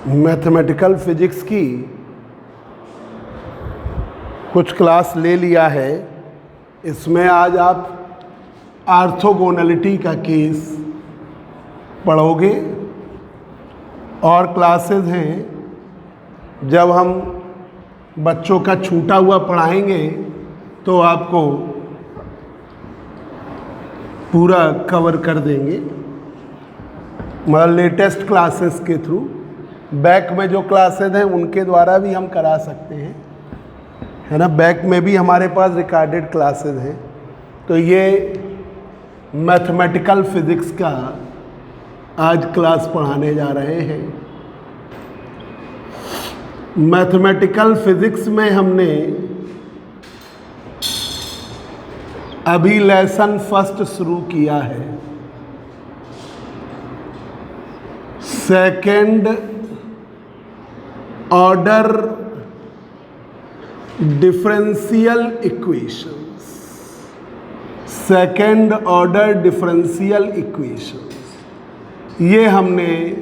Mathematical physics की कुछ class ले लिया है। इसमें आज आप ऑर्थोगोनलिटी का केस पढ़ोगे और क्लासेस हैं जब हम बच्चों का छूटा हुआ पढ़ाएंगे तो आपको पूरा कवर कर देंगे, मतलब लेटेस्ट क्लासेस के थ्रू। बैक में जो क्लासेस हैं उनके द्वारा भी हम करा सकते हैं, है ना। बैक में भी हमारे पास रिकॉर्डेड क्लासेस हैं। तो ये मैथमेटिकल फिजिक्स का आज क्लास पढ़ाने जा रहे हैं। मैथमेटिकल फिजिक्स में हमने अभी लेसन फर्स्ट शुरू किया है। Second order differential equations, second order differential equations, ये हमने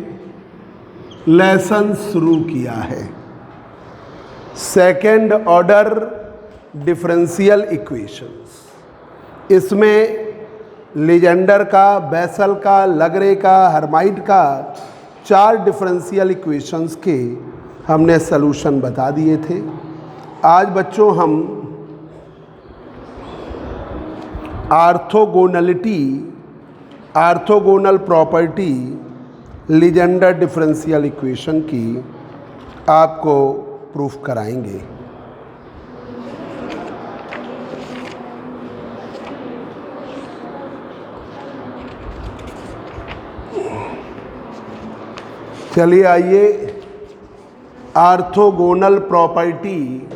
लेसन शुरू किया है। सेकेंड ऑर्डर डिफरेंशियल इक्वेशंस, इसमें लीजेंडर का, बेसल का, लग्रे का, हर्माइट का 4 डिफरेंशियल इक्वेशंस के हमने सलूशन बता दिए थे। आज बच्चों हम orthogonality, orthogonal property Legender differential equation की आपको प्रूफ कराएंगे। चलिए आइए, ऑर्थोगोनल प्रॉपर्टी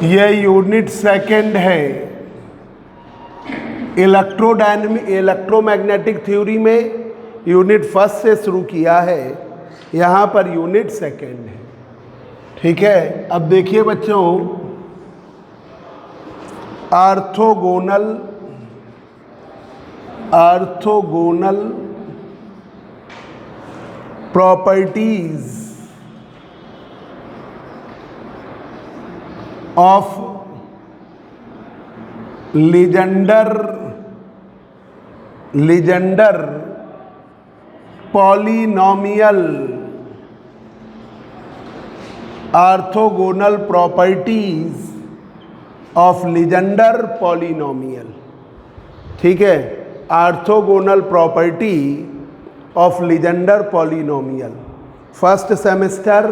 ये यूनिट सेकंड है। इलेक्ट्रोमैग्नेटिक थ्योरी में यूनिट फर्स्ट से शुरू किया है, यहाँ पर यूनिट सेकंड है। ठीक है, अब देखिए बच्चों, orthogonal properties of Legender polynomial, orthogonal properties of Legender polynomial. ठीक है, orthogonal property of Legender polynomial. First semester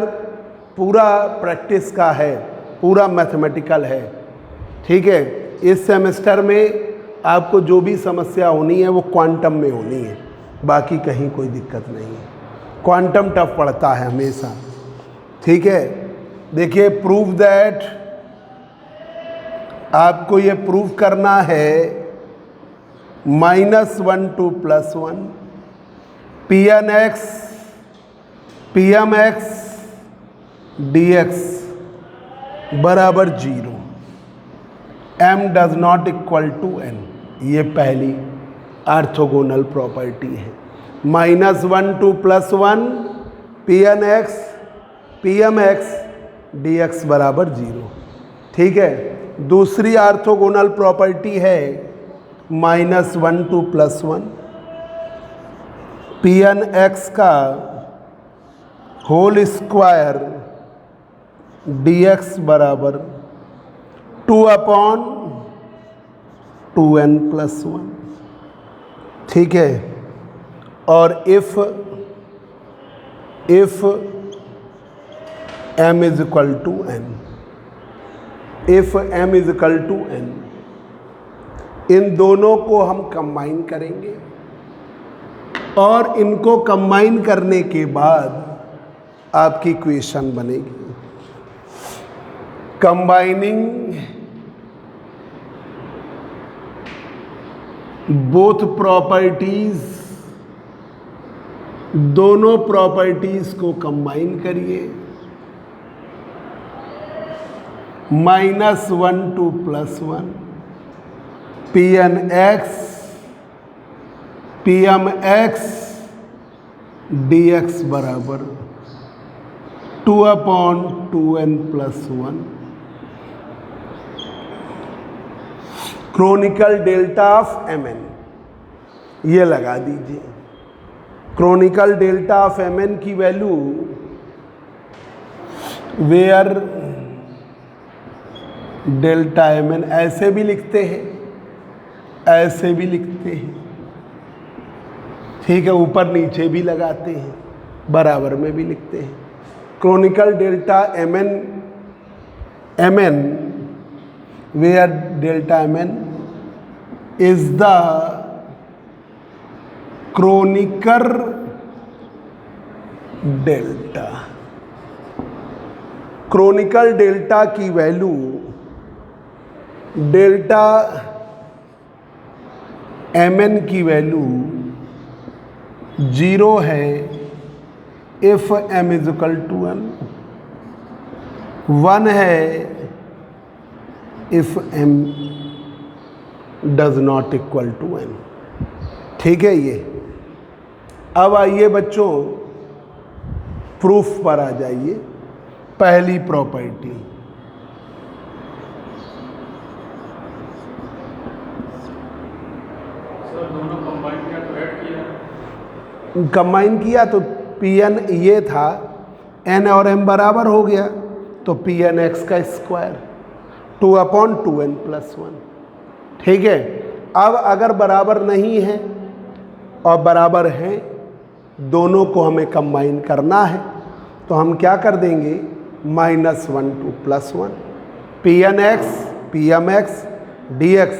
पूरा प्रैक्टिस का है, पूरा मैथमेटिकल है। ठीक है, इस सेमेस्टर में आपको जो भी समस्या होनी है वो क्वांटम में होनी है, बाकी कहीं कोई दिक्कत नहीं है। क्वांटम टफ पड़ता है हमेशा। ठीक है, देखिए, प्रूव दैट, आपको ये प्रूव करना है -1 to +1 Pmx dx बराबर 0, m does not equal to n। ये पहली ऑर्थोगोनल प्रॉपर्टी है। -1 to +1 Pmx dx बराबर 0। ठीक है, दूसरी ऑर्थोगोनल प्रॉपर्टी है -1 to +1 Pnx का होल स्क्वायर dx बराबर 2/2n+1। ठीक है, और if m is equal to n, if m is equal to n, इन दोनों को हम कंबाइन करेंगे और इनको कंबाइन करने के बाद आपकी इक्वेशन बनेगी। कंबाइनिंग बोथ प्रॉपर्टीज, दोनों प्रॉपर्टीज को कंबाइन करिए। -1 to +1 Pmx dx बराबर 2/2n+1 chronicle delta of mn, ये लगा दीजिए। क्रोनिकल डेल्टा ऑफ mn की वैल्यू वेयर डेल्टा mn ऐसे भी लिखते हैं, ऐसे भी लिखते हैं, ठीक है, ऊपर नीचे भी लगाते हैं, बराबर में भी लिखते हैं। Chronicle delta mn where delta mn is the chronicle delta. Chronicle delta की वैल्यू डेल्टा mn की वैल्यू 0 है if m = n, 1 है if m does not equal to n। ठीक है ये। अब आइए बच्चों प्रूफ पर आ जाइए। पहली प्रॉपर्टी, कंबाइन किया तो Pn ये था, n और m बराबर हो गया तो Pnx का स्क्वायर 2/2n+1। ठीक है। अब अगर बराबर नहीं है और बराबर है, दोनों को हमें कंबाइन करना है, तो हम क्या कर देंगे, -1 to +1 Pnx Pmx dx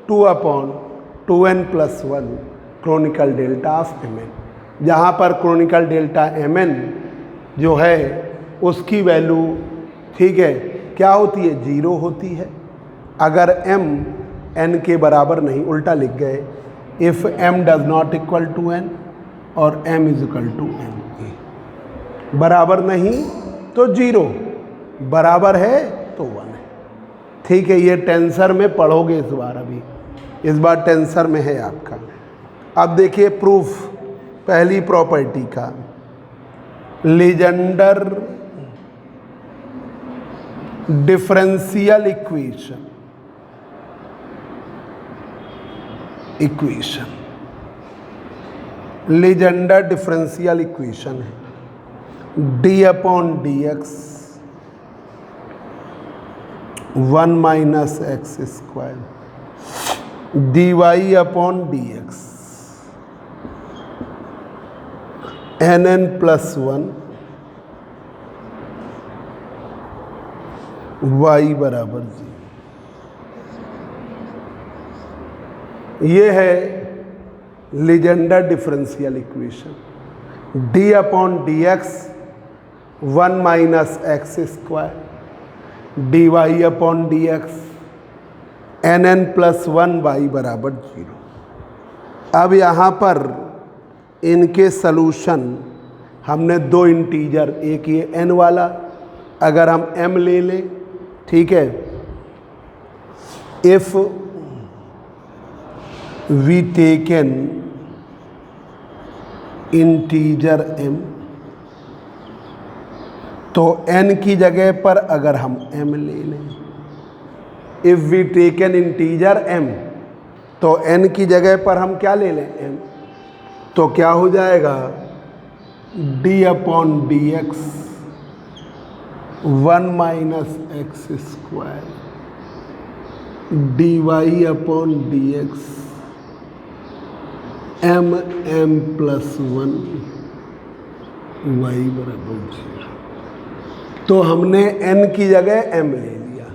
2/2n+1 chronicle delta of mn। जहाँ पर क्रोनिकल डेल्टा mn जो है उसकी वैल्यू, ठीक है, क्या होती है, 0 होती है। अगर m n के बराबर नहीं, उल्टा लिख गए, if m does not equal to n और m = n। बराबर नहीं तो 0, बराबर है तो 1 है। ठीक है, ये टेंसर में पढ़ोगे इस बार, अभी इस बार टेंसर में है आपका। अब देखिए प्रूफ पहली प्रॉपर्टी का, Legender differential equation Legender differential equation है d/dx 1 - x² dy/dx nn+1 y = 0। ये है Legender differential equation. d/dx 1 - x² dy/dx nn+1 y = 0। अब यहाँ पर इनके सलूशन हमने दो इंटीजर, एक ये n वाला, अगर हम m ले लें, ठीक है, if we taken integer m, तो n की जगह पर अगर हम m ले लें, if we taken integer m, तो n की जगह पर हम क्या ले लें, m, तो क्या हो जाएगा, d/dx 1 - x² dy/dx mm+1 y = 0। तो हमने n की जगह m ले लिया,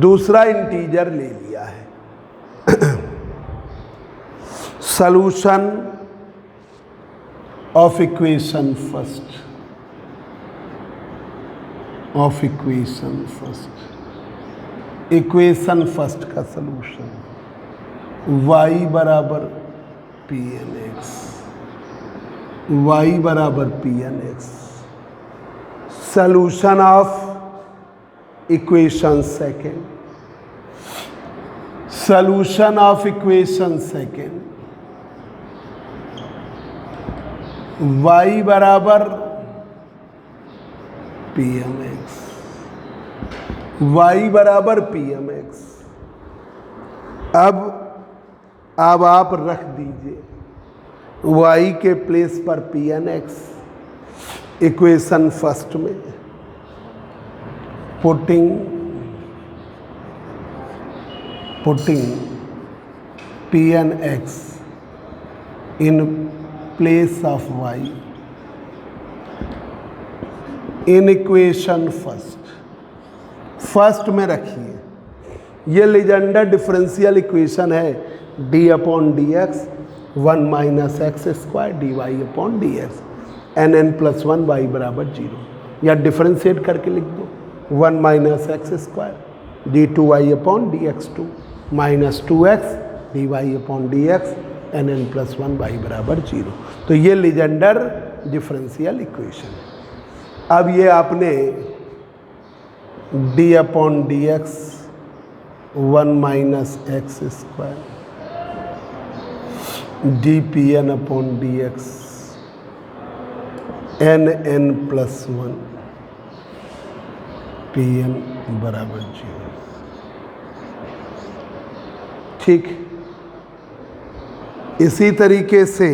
दूसरा इंटीजर ले लिया है। Solution of equation first, equation first का solution y = Pnx, y = Pnx। Solution of equation second, solution of equation second y = P M X, Y बराबर पी एम एक्स। अब आप रख दीजिए y के प्लेस पर P N X equation first में, putting P N X in place of y in equation first में रखिए। ये लीजेंडर डिफरेंशियल इक्वेशन है, D upon D X 1 minus X square D Y upon D X N N plus 1 Y बराबर 0, या differentiate करके लिख दो 1 minus X square D two Y upon D X two minus 2x D Y upon D X N N plus 1 Y बराबर 0। तो ये Legendre differential equation है। अब ये आपने D upon D X 1 minus X square D P N upon D X N N plus 1 P N बराबर 0। ठीक, इसी तरीके से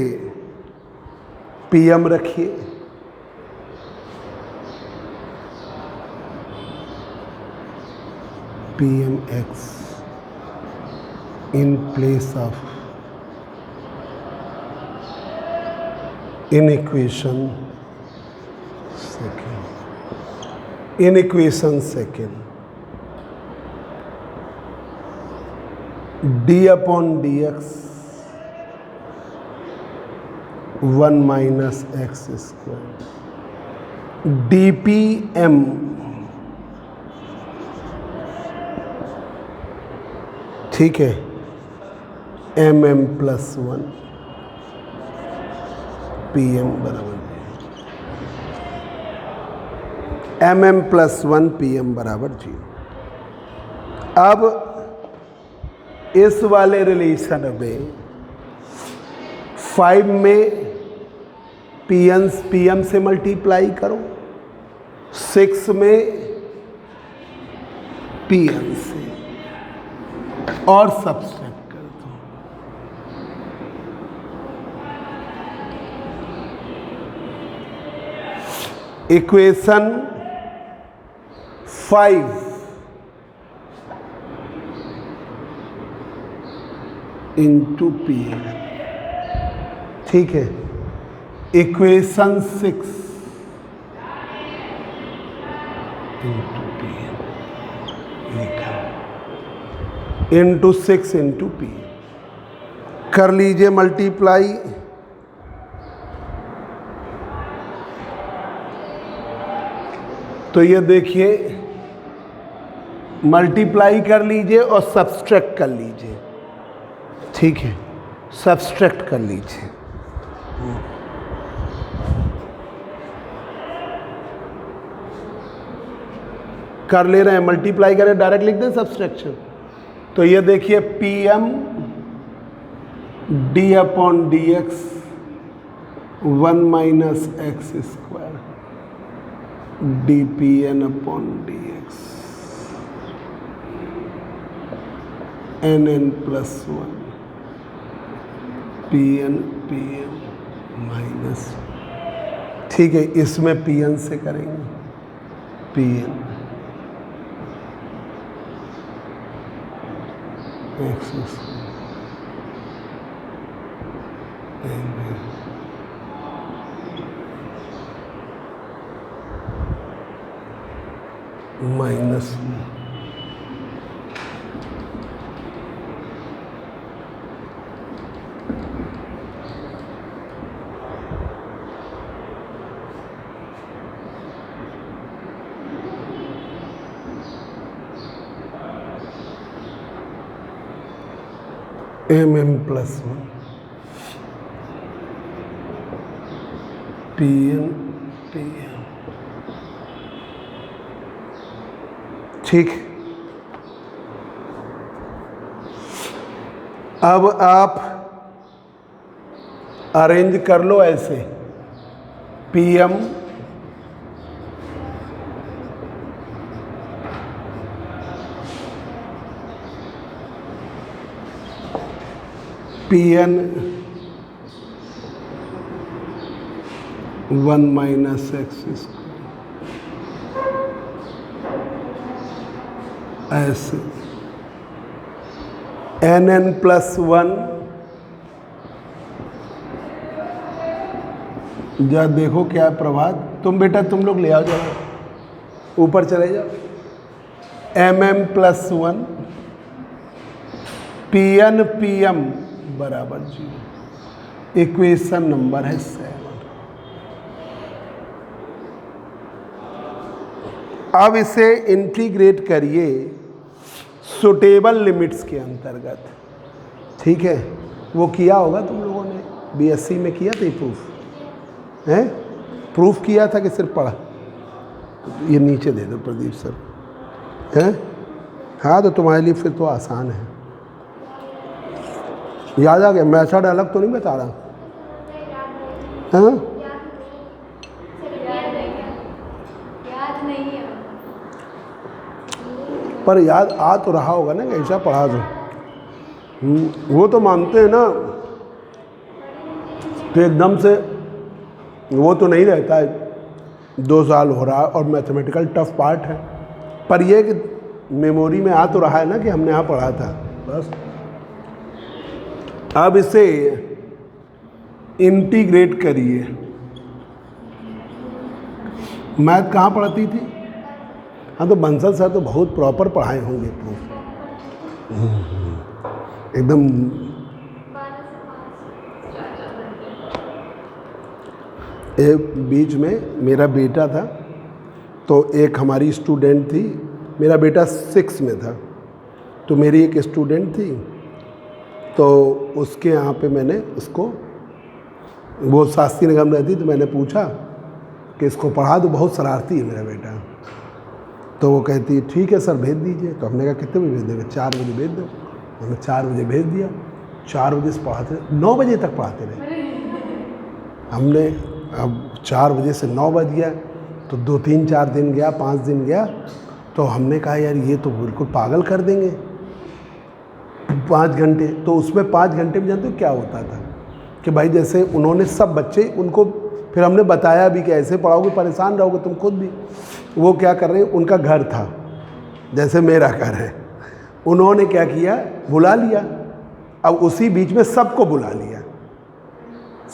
पी एम रखिए, P M X in place of in equation second D upon D X 1 minus X square D P M ठीक है M M plus 1 P M बराबर M M plus 1 P M बराबर 0। अब इस वाले relation में 5 में पी एम से मल्टीप्लाई करो, 6 में पी एन से और सब्सट्रैक्ट कर दो। इक्वेशन 5 इंटू पी एन, ठीक है। इक्वेशन 6 इंटू पी एन लिखा, इंटू 6 इंटू पी कर लीजिए मल्टीप्लाई। तो ये देखिए मल्टीप्लाई कर लीजिए और सब्सट्रैक्ट कर लीजिए, ठीक है, सब्सट्रैक्ट कर लीजिए। कर ले रहे हैं, मल्टीप्लाई करें, डायरेक्ट लिख दें सब्सट्रैक्शन। तो ये देखिए P M D upon D X 1 minus X square D P N upon D X N N plus 1 P N minus, ठीक है, इसमें पी एन से करेंगे P N X minus M M plus 1 P N ठीक। अब आप arrange कर लो ऐसे, P M Pn 1 minus X ऐसे nn प्लस 1 जा देखो क्या प्रभात तुम बेटा तुम लोग ले आओ जाओ ऊपर चले जाओ mm प्लस 1 pn pm बराबर 0 इक्वेशन नंबर है 7। अब इसे इंटीग्रेट करिए सुटेबल लिमिट्स के अंतर्गत। ठीक है, वो किया होगा तुम लोगों ने, बीएससी में किया था प्रूफ है, प्रूफ किया था कि सिर्फ पढ़ा। ये नीचे दे दो प्रदीप सर हैं। हाँ तो तुम्हारे लिए फिर तो आसान है, याद आ गया। मेथड अलग तो नहीं बता रहा हाँ? पर याद आ तो रहा होगा ना, ऐसा पढ़ा दो। वो तो मानते हैं ना, तो एकदम से वो तो नहीं रहता है। 2 साल हो रहा है और मैथमेटिकल टफ पार्ट है, पर ये कि मेमोरी में आ तो रहा है ना कि हमने यहाँ पढ़ा था बस। अब इसे इंटीग्रेट करिए। मैथ कहाँ पढ़ती थी? हाँ तो बंसल सर तो बहुत प्रॉपर पढ़ाए होंगे प्रूफ एकदम। एक बीच में मेरा बेटा था, तो एक हमारी स्टूडेंट थी, मेरा बेटा 6 में था, तो मेरी एक स्टूडेंट थी, तो उसके यहाँ पे मैंने उसको, वो शास्त्री नगर में रहती, तो मैंने पूछा कि इसको पढ़ा दो, बहुत शरारती है मेरा बेटा। तो वो कहती है ठीक है सर भेज दीजिए। तो हमने कहा कितने बजे भेज देंगे? 4 बजे भेज दो। हमने 4 बजे भेज दिया। 4 बजे से पढ़ाते 9 बजे तक पढ़ाते रहे हमने। अब 4 बजे से 9 बज गया, तो 2-3-4 दिन गया, 5 दिन गया, तो हमने कहा यार ये तो बिल्कुल पागल कर देंगे 5 घंटे। तो उसमें 5 घंटे में जानते हो क्या होता था कि भाई जैसे उन्होंने सब बच्चे, उनको फिर हमने बताया भी कि ऐसे पढ़ाओगे परेशान रहोगे तुम खुद भी। वो क्या कर रहे हैं, उनका घर था जैसे मेरा घर है, उन्होंने क्या किया, बुला लिया। अब उसी बीच में सबको बुला लिया,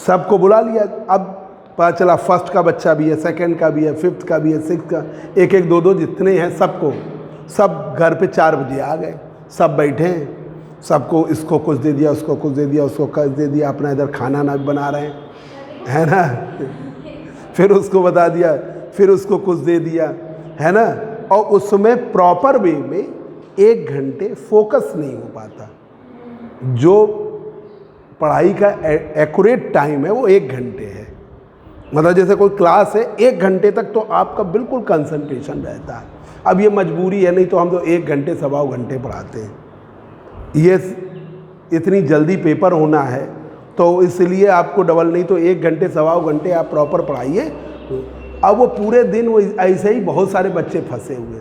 सबको बुला लिया। अब पता चला फर्स्ट का बच्चा भी है, सेकंड का भी है, 5th का भी है, 6th का, एक एक 2-2 जितने हैं सबको, सब घर पे 4 बजे आ गए। सब बैठे हैं, सबको इसको कुछ दे दिया, उसको कुछ दे दिया, उसको कुछ दे दिया, अपना इधर खाना ना बना रहे हैं, है ना। फिर उसको बता दिया, फिर उसको कुछ दे दिया, है ना। और उसमें प्रॉपर वे में 1 घंटे फोकस नहीं हो पाता। जो पढ़ाई का एक्यूरेट टाइम है वो 1 घंटे है। मतलब जैसे कोई क्लास है 1 घंटे तक तो आपका बिल्कुल कंसंट्रेशन रहता है। अब ये मजबूरी है, नहीं तो हम तो 1 घंटे 1.25 घंटे पढ़ाते हैं। ये इतनी जल्दी पेपर होना है तो इसलिए आपको डबल, नहीं तो 1 घंटे 1.25 घंटे आप प्रॉपर पढ़ाइए। अब वो पूरे दिन वो ऐसे ही बहुत सारे बच्चे फंसे हुए।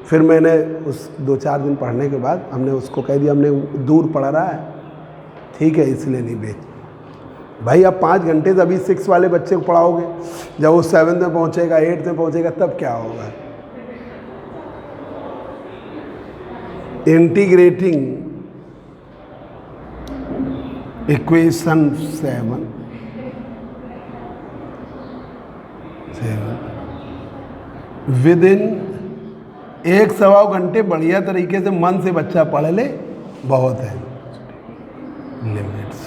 फिर मैंने उस 2-4 दिन पढ़ने के बाद हमने उसको कह दिया, हमने दूर पढ़ रहा है, ठीक है, इसलिए नहीं भेज भाई। अब 5 घंटे से अभी 6 वाले बच्चे को पढ़ाओगे, जब वो 7th में पहुँचेगा, 8th में पहुँचेगा, तब क्या होगा। इंटीग्रेटिंग इक्वेशन 7 विद इन 1.25 घंटे बढ़िया तरीके से मन से बच्चा पढ़ ले, बहुत है। लिमिट्स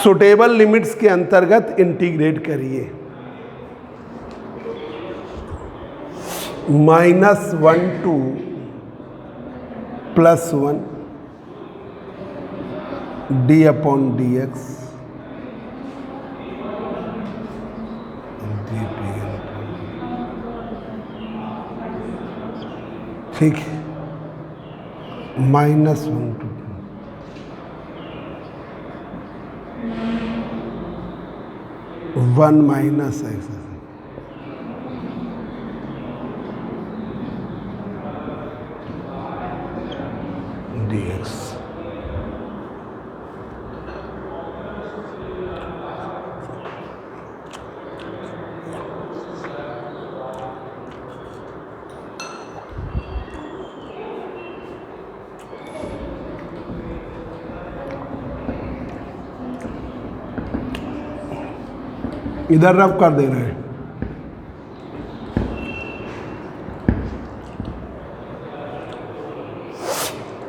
सुटेबल लिमिट्स के अंतर्गत इंटीग्रेट करिए। -1 to +1 d/dx ठीक है। -1 to 1 माइनस x dx। इधर रब कर दे रहे हैं।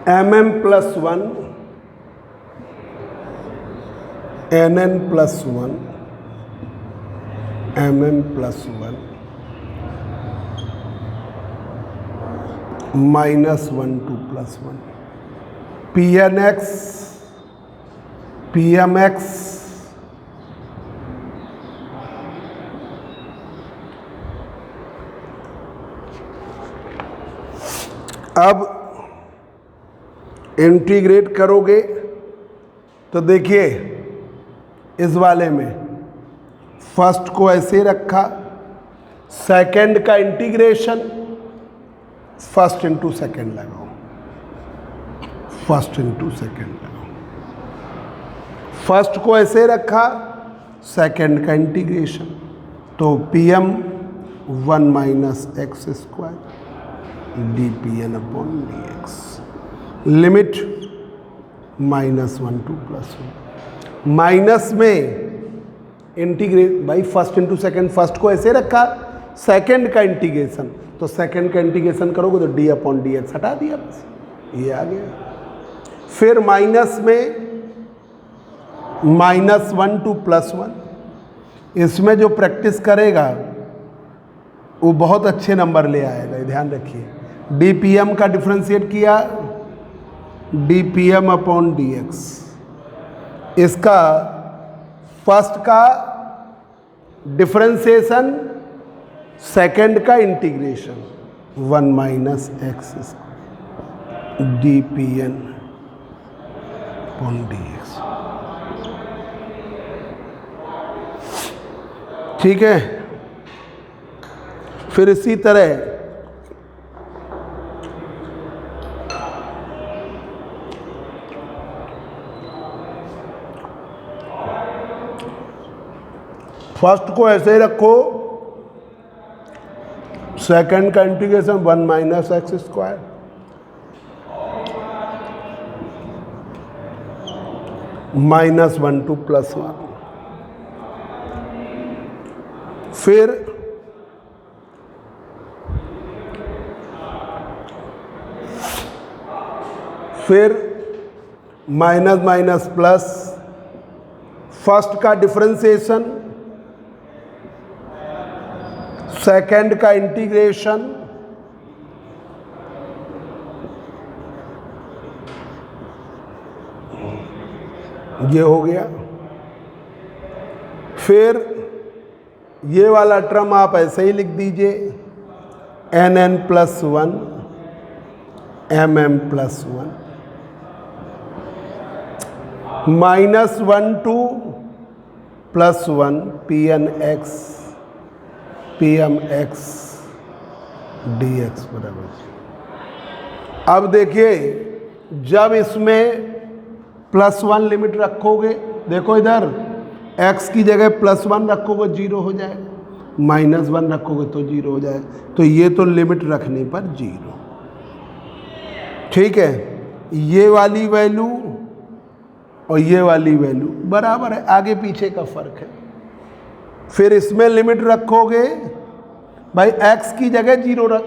mm plus 1 nn plus 1 mm plus 1 minus 1 2 plus 1 pnx pmx अब इंटीग्रेट करोगे तो देखिए इस वाले में फर्स्ट को ऐसे रखा, सेकंड का इंटीग्रेशन, फर्स्ट इंटू सेकंड लगाओ, फर्स्ट इंटू सेकंड लगाओ, फर्स्ट को ऐसे रखा, सेकंड का इंटीग्रेशन, तो pm 1 minus X square dpn upon dx, limit minus 1 2 plus 1, minus में इंटीग्रेट भाई फर्स्ट इंटू सेकेंड, फर्स्ट को ऐसे रखा, सेकेंड का इंटीग्रेशन, तो सेकेंड का इंटीग्रेशन करोगे तो d अपॉन dx हटा दिया, बस ये आ गया। फिर माइनस में माइनस 1 2 प्लस 1, इसमें जो प्रैक्टिस करेगा वो बहुत अच्छे नंबर ले आएगा, ध्यान रखिए। dpm का डिफ्रेंशिएट किया, dpm अपॉन dx, इसका फर्स्ट का डिफ्रेंशिएशन, सेकंड का integration, 1 minus x dpn upon dx, ठीक है। फिर इसी तरह फर्स्ट को ऐसे रखो, सेकंड का integration 1 minus X square, minus 1 2 plus 1, फिर माइनस माइनस प्लस, फर्स्ट का डिफरेंशिएशन, सेकंड का इंटीग्रेशन, ये हो गया। फिर ये वाला टर्म आप ऐसे ही लिख दीजिए, nn plus 1 mm plus 1 minus 1 2 plus 1 pnx pmx dx बराबर। अब देखिए जब इसमें प्लस 1 लिमिट रखोगे, देखो इधर x की जगह प्लस 1 रखोगे 0 हो जाएगा, माइनस 1 रखोगे तो 0 हो जाएगा, तो ये तो लिमिट रखने पर 0, ठीक है। ये वाली वैल्यू और ये वाली वैल्यू बराबर है, आगे पीछे का फर्क है। फिर इसमें लिमिट रखोगे भाई, x की जगह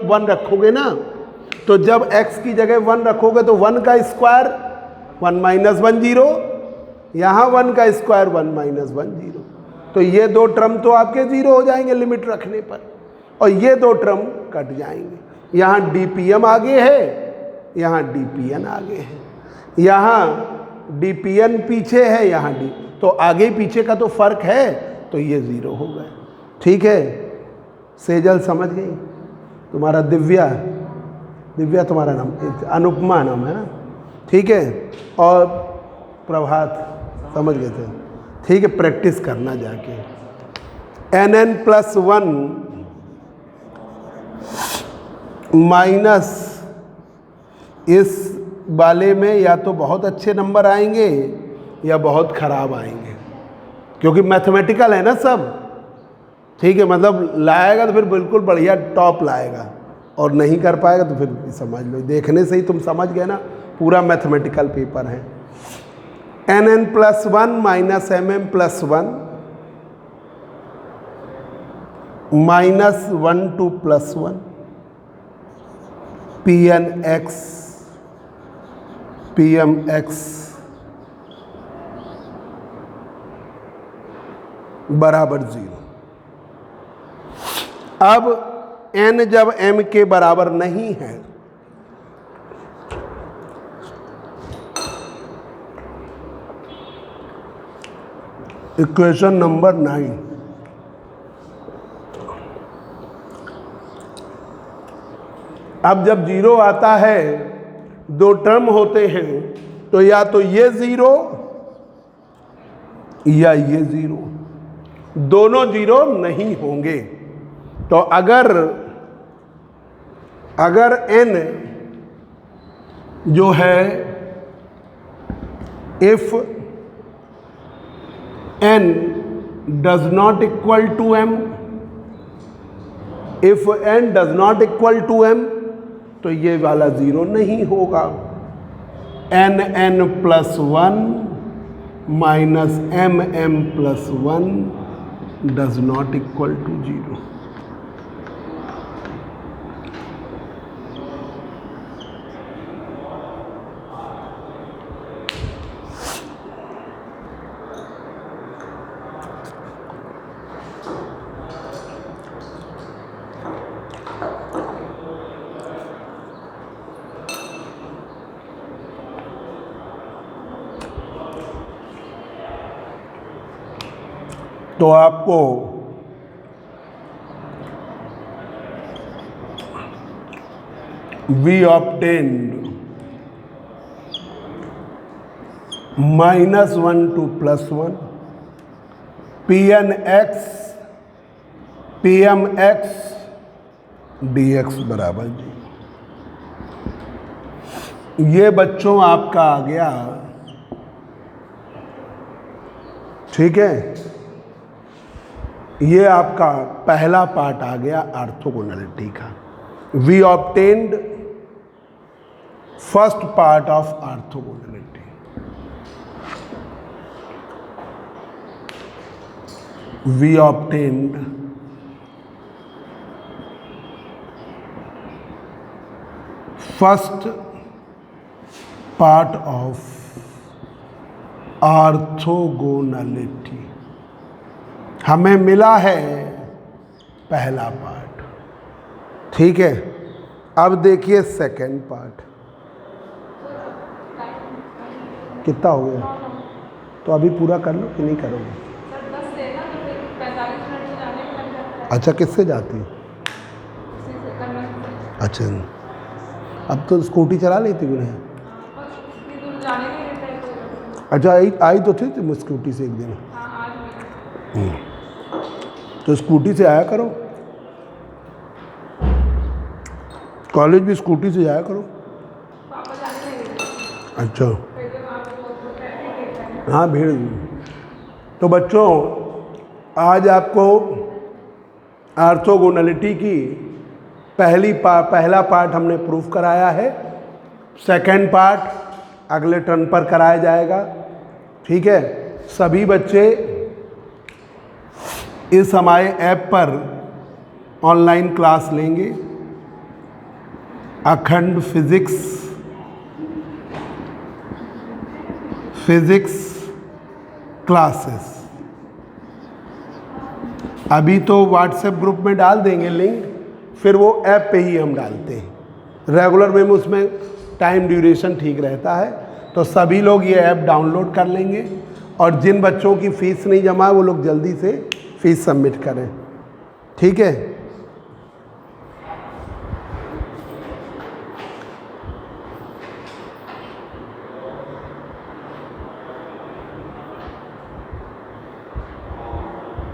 1 रखोगे ना, तो जब x की जगह 1 रखोगे तो 1 का स्क्वायर 1 माइनस 1 0, यहाँ 1 का स्क्वायर 1 माइनस 1 0, तो ये दो टर्म तो आपके 0 हो जाएंगे लिमिट रखने पर, और ये दो टर्म कट जाएंगे। यहाँ dpm आगे है, यहाँ dpn आगे है, यहाँ dpn पीछे है, यहाँ d, तो आगे पीछे का तो फर्क है, तो ये 0 हो गए, ठीक है। सेजल समझ गई? तुम्हारा दिव्या तुम्हारा नाम, अनुपमा नाम है ना, ठीक है। और प्रभात समझ गए थे, ठीक है। प्रैक्टिस करना जाके। nn प्लस 1 माइनस इस वाले में या तो बहुत अच्छे नंबर आएंगे या बहुत ख़राब आएंगे, क्योंकि मैथमेटिकल है ना सब। ठीक है, मतलब लाएगा तो फिर बिल्कुल बढ़िया टॉप लाएगा, और नहीं कर पाएगा तो फिर समझ लो, देखने से ही तुम समझ गए ना, पूरा मैथमेटिकल पेपर है। nn+1 minus mm+1 -1 to +1 pmx बराबर 0। अब n जब m के बराबर नहीं है इक्वेशन नंबर 9, अब जब 0 आता है, दो टर्म होते हैं, तो या तो ये 0 या ये 0, दोनों 0 नहीं होंगे। तो अगर n जो है, if n does not equal to m, if n does not equal to m, तो ये वाला 0 नहीं होगा। nn+1 minus mm+1 does not equal to 0। तो आपको we obtained -1 to +1 pmx dx बराबर 0। ये बच्चों आपका आ गया, ठीक है, ये आपका पहला पार्ट आ गया ऑर्थोगोनैलिटी का। We obtained first part of orthogonality. We obtained first part of orthogonality. हमें मिला है पहला पार्ट, ठीक है। अब देखिए सेकंड पार्ट कितना हो गया, तो अभी पूरा कर लो कि नहीं करोगे? अच्छा, किससे जाती है? अच्छा, अब तो स्कूटी चला लेती हूँ। अच्छा, आई तो थी तुम स्कूटी से एक दिन। तो स्कूटी से आया करो, कॉलेज भी स्कूटी से जाया करो। अच्छा, हाँ, भीड़। तो बच्चों, आज आपको ऑर्थोगोनैलिटी की पहला पार्ट हमने प्रूफ कराया है। सेकंड पार्ट अगले टर्न पर कराया जाएगा, ठीक है। सभी बच्चे इस हमारे ऐप पर ऑनलाइन क्लास लेंगे। अखंड फिजिक्स क्लासेस। अभी तो व्हाट्सएप ग्रुप में डाल देंगे लिंक, फिर वो ऐप पे ही हम डालते हैं रेगुलर में, उसमें टाइम ड्यूरेशन ठीक रहता है। तो सभी लोग ये ऐप डाउनलोड कर लेंगे, और जिन बच्चों की फ़ीस नहीं जमा है वो लोग जल्दी से फ़ीस सबमिट करें, ठीक है।